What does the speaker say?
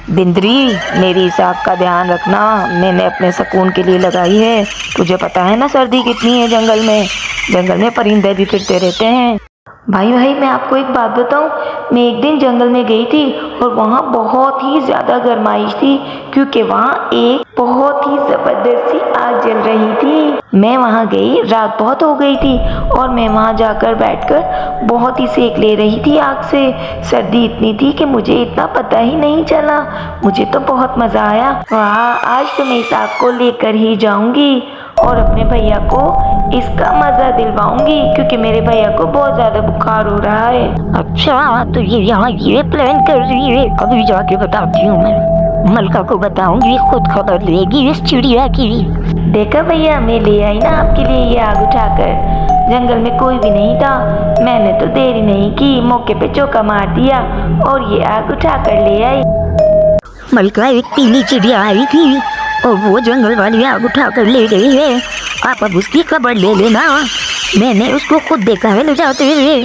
बिंद्री, मेरी इस आग का ध्यान रखना, मैंने अपने सुकून के लिए लगाई है। तुझे पता है ना सर्दी कितनी है जंगल में परिंदे भी फिरते रहते हैं। भाई भाई, मैं आपको एक बात बताऊं, मैं एक दिन जंगल में गई थी और वहाँ बहुत ही ज़्यादा गर्माइश थी, क्योंकि वहाँ एक बहुत ही ज़बरदस्त सी आग जल रही थी। मैं वहाँ गई, रात बहुत हो गई थी और मैं वहाँ जाकर बैठकर बहुत ही सेक ले रही थी आग से। सर्दी इतनी थी कि मुझे इतना पता ही नहीं चला। मुझे तो बहुत मज़ा आया। वाह, आज तो मैं इस आग को लेकर ही जाऊंगी और अपने भैया को इसका मजा दिलवाऊंगी, क्योंकि मेरे भैया को बहुत ज्यादा बुखार हो रहा है। अच्छा, तो ये यहाँ ये प्लान कर रही है। अभी जाके बताती हूँ मैं, मलका को बताऊंगी, खुद खबर लेगी इस चिड़िया की। देखा भैया, मैं ले आई ना आपके लिए ये आग उठाकर। जंगल में कोई भी नहीं था, मैंने तो देरी नहीं की, मौके पे चौका मार दिया और ये आग उठाकर ले आई। मलका, एक पीली चिड़िया आई थी और वो जंगल वाली आग उठा कर ले गई है। आप अब उसकी खबर ले लेना, मैंने उसको खुद देखा है ले जाते हुए।